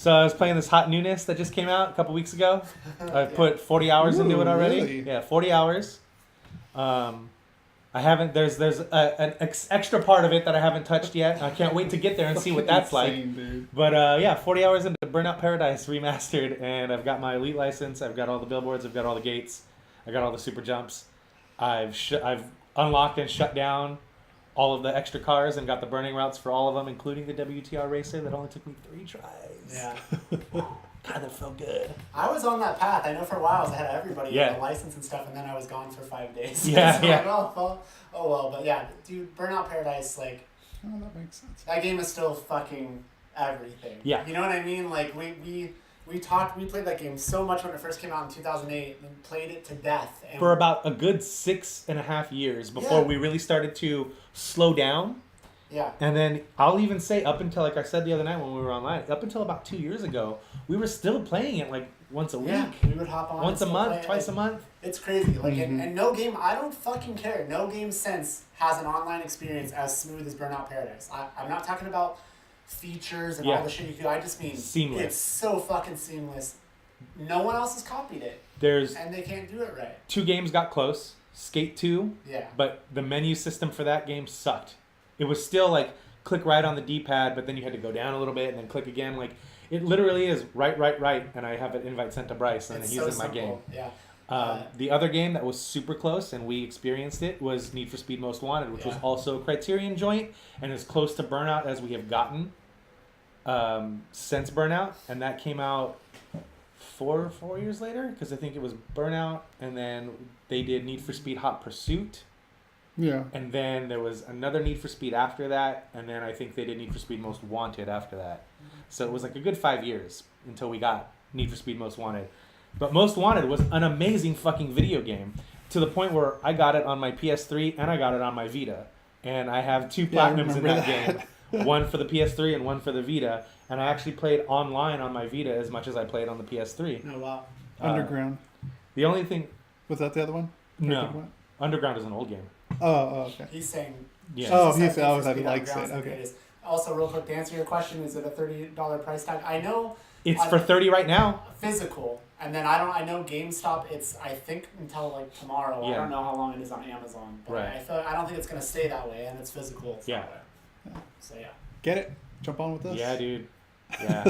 So I was playing this Hot Newness that just came out a couple weeks ago. I put 40 hours into it already. Really? Yeah, 40 hours. I haven't. There's an extra part of it that I haven't touched yet. I can't wait to get there and see what that's insane, like. Dude. But yeah, 40 hours into Burnout Paradise Remastered, and I've got my Elite license. I've got all the billboards. I've got all the gates. I got all the super jumps. I've unlocked and shut down all of the extra cars and got the burning routes for all of them, including the WTR Racer that only took me 3 tries. Yeah. God, that felt good. I was on that path. I know for a while I had everybody Yeah. get a license and stuff, and then I was gone for 5 days. Yeah, so yeah. Like, oh well, but yeah, dude, Burnout Paradise, like, Oh, that makes sense. that game is still fucking everything. Yeah. You know what I mean? Like, we played that game so much when it first came out in 2008, and played it to death. And For about a good 6.5 years before Yeah. we really started to slow down. yeah. And then I'll even say up until, like I said the other night when we were online, up until about 2 years ago, we were still playing it like once a week. Yeah, we would hop on. Once a and still play month, it. twice a Like, month. It's crazy. Like, and no game, I don't fucking care. No game since has an online experience as smooth as Burnout Paradise. I'm not talking about features and Yeah. all the shit you do. I just mean Seamless. It's so fucking seamless. No one else has copied it, There's and they can't do it right. 2 games got close. Skate 2, Yeah. but the menu system for that game sucked. It was still like click right on the D-pad, but then you had to go down a little bit and then click again. Like, it literally is right, and I have an invite sent to Bryce, and It's he's so in my simple. game. Yeah. The other game that was super close, and we experienced it, was Need for Speed Most Wanted, which was Yeah. also a Criterion joint, and as close to Burnout as we have gotten since Burnout, and that came out four years later, because I think it was Burnout, and then they did Need for Speed Hot Pursuit, Yeah. and then there was another Need for Speed after that, and then I think they did Need for Speed Most Wanted after that. So it was like a good 5 years until we got Need for Speed Most Wanted. But Most Wanted was an amazing fucking video game, to the point where I got it on my PS3 and I got it on my Vita. And I have 2 Yeah, I platinums in remember that that. game. One for the PS3 and one for the Vita. And I actually played online on my Vita as much as I played on the PS3. Oh wow. Underground. The only thing... Was that the other one? No. Underground is an old game. Oh, okay. He's saying. Yeah. Oh, Jesus, he Need said, for oh, that he Speed likes Underground's it. the Okay. greatest. Also, real quick, to answer your question, is it a $30 price tag? I know It's for $30 right now. physical, and then I know GameStop. It's I think until like tomorrow. I Yeah. don't know how long it is on Amazon, but Right. I don't think it's gonna stay that way, and it's physical. It's Yeah. that way. So yeah. Get it? Jump on with us? Yeah, dude. Yeah.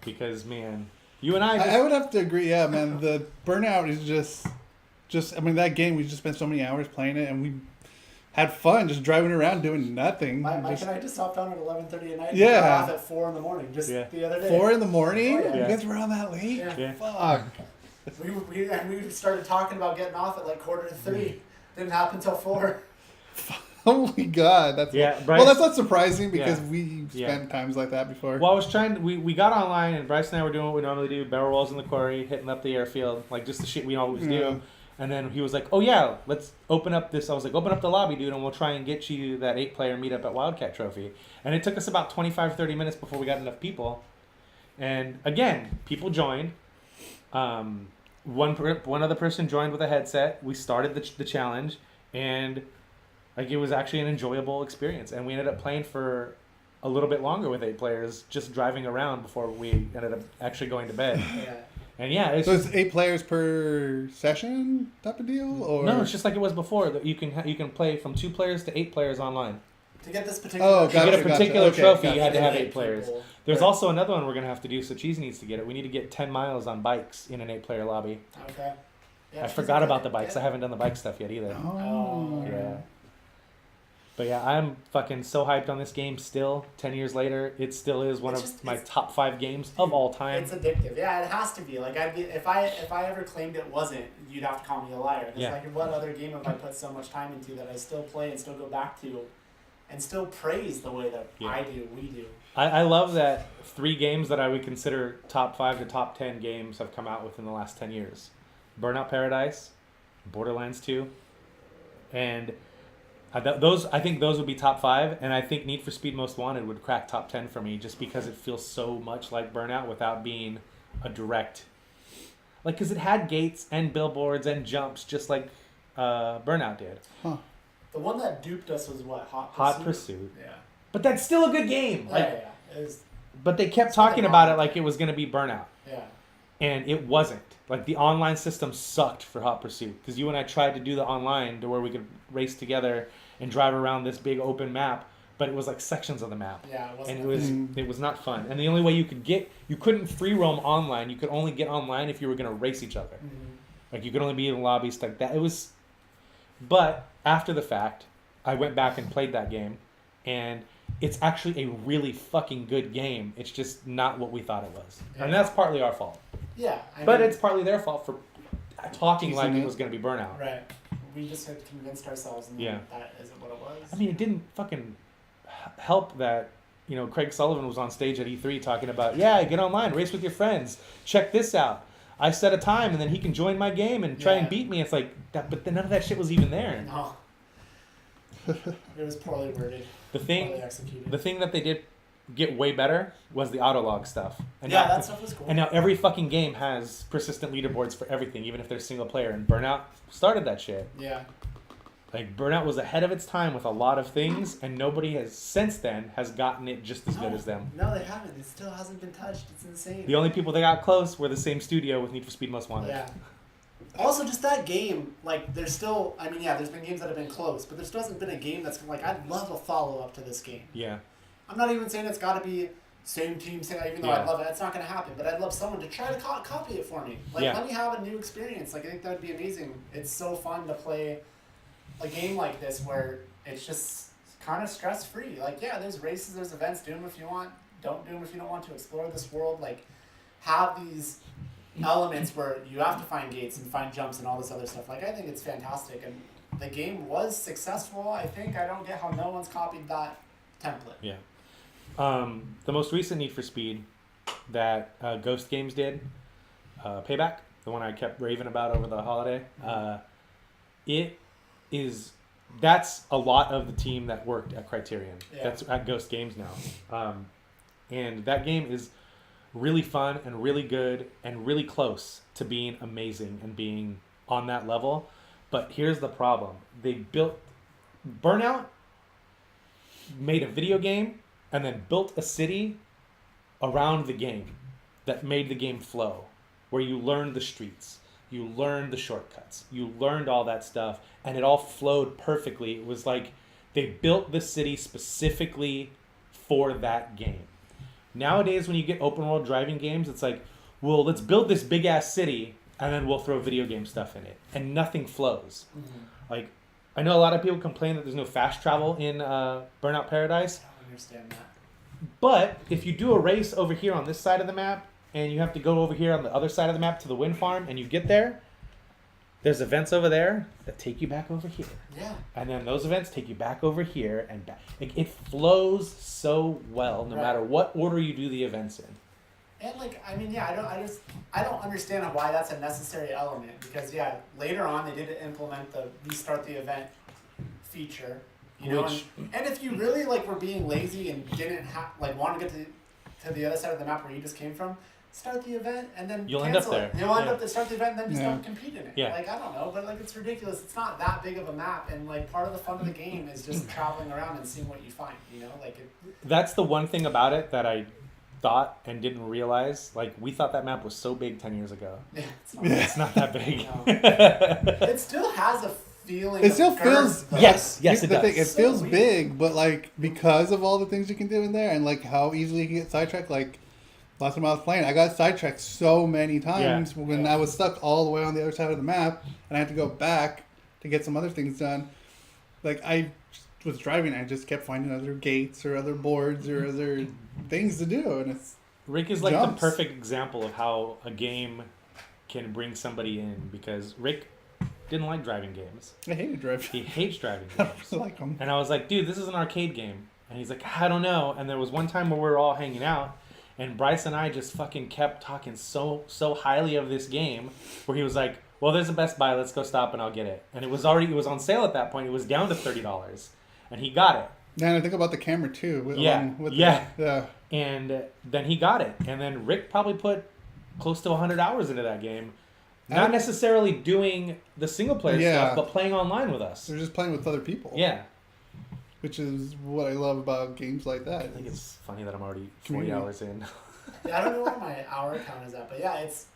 Because, man, you and I... I would have to agree. Yeah, man. The Burnout is just. I mean, that game, we just spent so many hours playing it, and we had fun just driving around doing nothing. Mike Just and I just hopped on at 11:30 at night. Yeah. And got off at 4 in the morning. Just Yeah. the other day. 4 in the morning? Oh, yeah. You guys were on that late? Yeah. Yeah. Fuck. We started talking about getting off at like 2:45. Didn't happen until 4. Oh my god, that's Yeah, Bryce- well. That's not surprising because Yeah. we Yeah. spent times like that before. Well, I was trying. We got online, and Bryce and I were doing what we normally do: barrel rolls in the quarry, hitting up the airfield, like just the shit we always Yeah. do. And then he was like, "Oh yeah, let's open up this." I was like, "Open up the lobby, dude, and we'll try and get you that 8-player meetup at Wildcat Trophy." And it took us about 25-30 minutes before we got enough people. And again, people joined. One other person joined with a headset. We started the challenge, and like it was actually an enjoyable experience. And we ended up playing for a little bit longer with 8 players, just driving around before we ended up actually going to bed. Yeah. And yeah, it's So it's 8 players per session type of deal, or no, it's just like it was before. That you can play from 2 players to 8 players online. To get this particular. Oh, To get a Gotcha, particular okay, trophy, gotcha. you had to have Eight 8 players. people. There's Right. also another one we're gonna have to do. So Cheese needs to get it. We need to get 10 miles on bikes in an 8-player lobby. Okay. Yeah, I forgot about the bikes. I haven't done the bike stuff yet either. Oh, Yeah. But yeah, I'm fucking so hyped on this game still. 10 years later, it still is one It's of just- my it's- top 5 games of all time. It's addictive. Yeah, it has to be. Like if I ever claimed it wasn't, you'd have to call me a liar. Because Yeah. like what other game have I put so much time into that I still play and still go back to, and still praise the way that Yeah. I do, we do. I love that 3 games that I would consider top 5 to top 10 games have come out within the last 10 years. Burnout Paradise, Borderlands 2, and I think those would be top 5, and I think Need for Speed Most Wanted would crack top 10 for me just because it feels so much like Burnout without being a direct, like, because it had gates and billboards and jumps just like Burnout did. The one that duped us was what? Hot Pursuit? Hot Pursuit. Yeah. But that's still a good game. Like, Yeah. It was, But they kept Something talking wrong about it with like it was going to be Burnout. Yeah. And it wasn't. Like, the online system sucked for Hot Pursuit. Because you and I tried to do the online to where we could race together and drive around this big open map. But it was like sections of the map. Yeah, it wasn't. And it was not fun. And the only way you couldn't free roam online. You could only get online if you were going to race each other. Mm-hmm. Like, you could only be in lobbies like that. But after the fact, I went back and played that game. And it's actually a really fucking good game. It's just not what we thought it was. Yeah. And that's partly our fault. Yeah. But it's partly their fault for talking like Teasing it was going to be Burnout. Right. We just had convinced ourselves and that isn't what it was. I mean, it didn't fucking help that, Craig Sullivan was on stage at E3 talking about, get online, race with your friends, check this out. I set a time and then he can join my game and try and beat me. It's like, but none of that shit was even there. No. It was poorly worded. Poorly executed. The thing that they did get way better was the autolog stuff. And that stuff was cool. And now every fucking game has persistent leaderboards for everything, even if they're single player. And Burnout started that shit. Yeah. Like, Burnout was ahead of its time with a lot of things, and nobody has since then has gotten it just as good as them. No, they haven't. It still hasn't been touched. It's insane. The only people that got close were the same studio with Need for Speed Most Wanted. Yeah. Also, just that game, like, there's still, there's been games that have been close, but there still hasn't been a game that's like, I'd love a follow-up to this game. Yeah. I'm not even saying it's got to be same team, even though I'd love it. It's not going to happen, but I'd love someone to try to copy it for me. Like, let me have a new experience. Like, I think that would be amazing. It's so fun to play a game like this where it's just kind of stress-free. Like, there's races, there's events, do them if you want, don't do them if you don't want to. Explore this world, like, have these elements where you have to find gates and find jumps and all this other stuff. Like, I think it's fantastic, and the game was successful. I think I don't get how no one's copied that template. Yeah. The most recent Need for Speed that Ghost Games did, Payback, the one I kept raving about over the holiday, that's a lot of the team that worked at Criterion. Yeah. That's at Ghost Games now. And that game is really fun and really good and really close to being amazing and being on that level. But here's the problem. Burnout made a video game and then built a city around the game that made the game flow, where you learned the streets, you learned the shortcuts, you learned all that stuff, and it all flowed perfectly. It was like they built the city specifically for that game. Nowadays, when you get open world driving games, it's like, well, let's build this big ass city and then we'll throw video game stuff in it, and nothing flows. Mm-hmm. Like, I know a lot of people complain that there's no fast travel in Burnout Paradise. I don't understand that. But if you do a race over here on this side of the map, and you have to go over here on the other side of the map to the wind farm, and you get there, there's events over there that take you back over here. Yeah. And then those events take you back over here and back. It flows so well, no matter what order you do the events in. And I don't understand why that's a necessary element, because later on they did implement the restart the event feature, and if you really were being lazy and didn't want to get to the other side of the map where you just came from, start the event and then you'll cancel end up there. You'll end up to start the event and then just don't compete in it. Yeah. I don't know, but it's ridiculous. It's not that big of a map, and part of the fun of the game is just traveling around and seeing what you find. That's the one thing about it that I thought and didn't realize. We thought that map was so big 10 years ago. Yeah, it's not that big. No. It still has a feeling. It still feels yes, it does. It feels big, but because of all the things you can do in there and how easily you can get sidetracked. Last time I was playing, I got sidetracked so many times when I was stuck all the way on the other side of the map, and I had to go back to get some other things done. I was driving, I just kept finding other gates or other boards or other things to do, and Rick is the perfect example of how a game can bring somebody in, because Rick didn't like driving games. I hated driving. He hates driving I games. don't like them. And I was like, dude, this is an arcade game. And he's like, I don't know. And there was one time where we were all hanging out, and Bryce and I just fucking kept talking so highly of this game, where he was like, well, there's a Best Buy, let's go stop and I'll get it. And it was on sale at that point. It was down to $30. And he got it. Yeah, and I think about the camera too. Yeah. And then he got it. And then Rick probably put close to 100 hours into that game. Not necessarily doing the single player stuff, but playing online with us. They're just playing with other people. Yeah. which is what I love about games like that. I think it's funny that I'm already 40 hours in. Yeah, I don't know what my hour count is at, but yeah, it's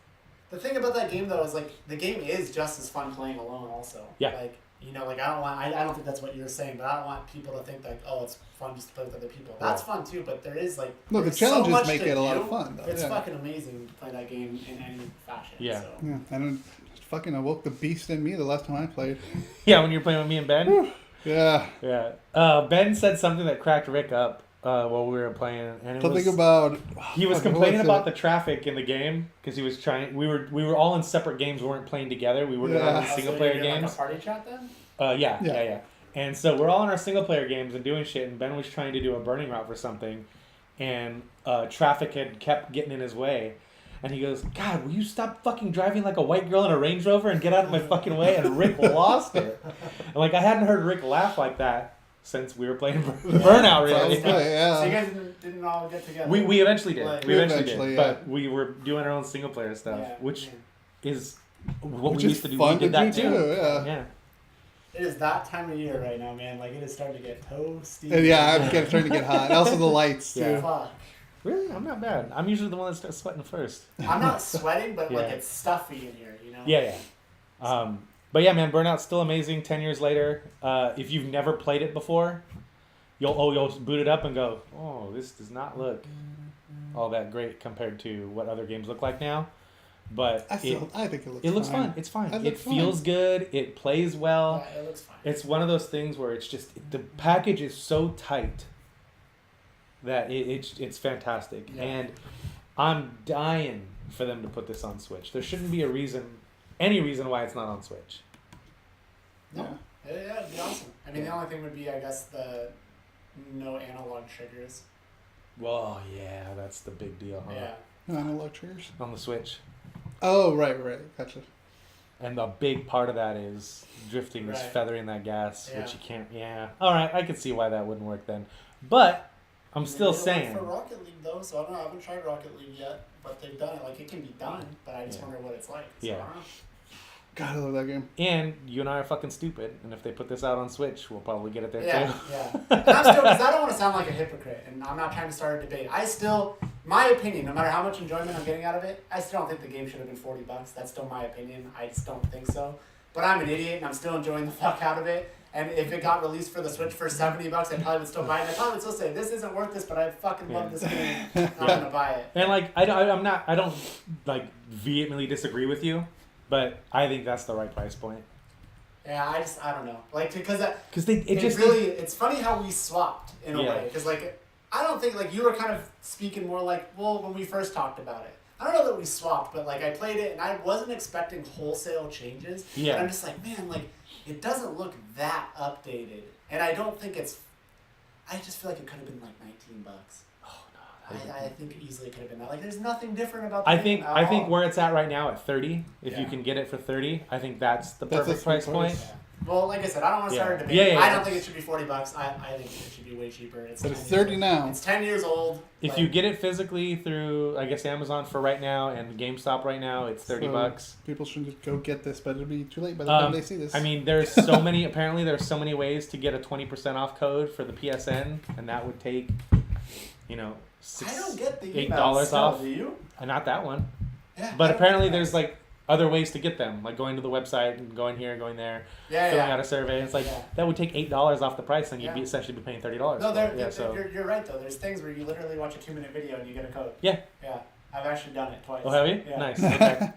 the thing about that game though is like the game is just as fun playing alone also. Yeah. Like like I don't think that's what you're saying, but I don't want people to think like, oh, it's fun just to play with other people. That's fun too, but there is like no, the challenges make it a lot of fun though. It's fucking amazing to play that game in any fashion. Yeah. So. Yeah, I don't fucking awoke the beast in me the last time I played. Yeah, when you were playing with me and Ben. Yeah. Yeah. Ben said something that cracked Rick up while we were playing, and he was complaining about the traffic in the game because he was trying. We were all in separate games. We weren't playing together. We were in single player games. Like a party chat then? Yeah. And so we're all in our single player games and doing shit, and Ben was trying to do a burning route for something, and traffic had kept getting in his way. And he goes, God, will you stop fucking driving like a white girl in a Range Rover and get out of my fucking way? And Rick lost it. And like I hadn't heard Rick laugh like that since we were playing Burnout, really. Yeah. So you guys didn't all get together? We eventually did. Like, we eventually did. Yeah. But we were doing our own single player stuff, which is what we used to do. Fun We did that too. Yeah. It is that time of year right now, man. Like, it is starting to get toasty. Yeah, I'm starting to get hot. Also the lights, too. Yeah. Fuck. Really? I'm not bad. I'm usually the one that starts sweating first. I'm not sweating, but, like, it's stuffy in here, you know? Yeah. But yeah, man, Burnout's still amazing 10 years later. If you've never played it before, you'll boot it up and go, oh, this does not look all that great compared to what other games look like now. But I think it looks fine. fine. It's fine. It It feels good. It plays well. Yeah, it looks fine. It's one of those things where it's just the package is so tight that it's fantastic. Yeah. And I'm dying for them to put this on Switch. There shouldn't be any reason why it's not on Switch. No. Yeah, it'd be awesome. I mean, the only thing would be, I guess, the no analog triggers. Well, yeah, that's the big deal, huh? Yeah. Analog triggers? On the Switch. Oh, right. Gotcha. And the big part of that is drifting, is Right. feathering that gas, Yeah. which you can't. Yeah. All right, I could see why that wouldn't work then. But I'm still saying. For Rocket League, though, so I don't know. I haven't tried Rocket League yet, but they've done it. Like, it can be done, but I just wonder what it's like. So Yeah. I don't know. God, I love that game. And you and I are fucking stupid, and if they put this out on Switch, we'll probably get it there Yeah, too. yeah. And I'm still, because I don't want to sound like a hypocrite, and I'm not trying to start a debate. My opinion, no matter how much enjoyment I'm getting out of it, I still don't think the game should have been $40. That's still my opinion. I just don't think so. But I'm an idiot, and I'm still enjoying the fuck out of it. And if it got released for the Switch for $70, I probably would still buy it. I probably would still say, this isn't worth this, but I fucking love this game. I'm gonna buy it. And like, I don't like vehemently disagree with you, but I think that's the right price point. Yeah, I don't know. Like, because it's funny how we swapped in a way. Because, like, I don't think, like, you were kind of speaking more like, well, when we first talked about it. I don't know that we swapped, but, like, I played it and I wasn't expecting wholesale changes. Yeah. And I'm just like, man, like, it doesn't look that updated. And I don't think I just feel like it could have been, like, $19. I think easily could have been that. Like, there's nothing different about the game I think where it's at right now at 30, if you Yeah. can get it for 30, I think that's the perfect price point. Yeah. Well, like I said, I don't want to start a debate. Yeah, I don't think it should be $40. I think it should be way cheaper. But it's 30 now. It's 10 years old. If you get it physically through, I guess, Amazon for right now and GameStop right now, it's $30. People should just go get this, but it'll be too late by the time they see this. I mean, there's so many. Apparently, there's so many ways to get a 20% off code for the PSN, and that would take, I don't get the $8 still, off. Do you? Not that one. Yeah. But apparently, there's like other ways to get them, like going to the website and going here, going there, filling out a survey. It's like that would take $8 off the price, and you'd be essentially be paying $30. No, you're right though. There's things where you literally watch a 2-minute video and you get a code. Yeah. Yeah, I've actually done it twice. Oh, have you? Yeah. Nice. Okay.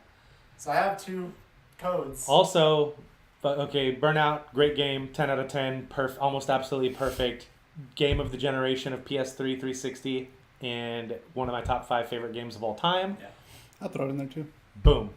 So I have 2 codes. Also, Burnout, great game, 10 out of 10, almost absolutely perfect game of the generation of PS3 360, and one of my top 5 favorite games of all time. Yeah. I'll throw it in there too. Boom.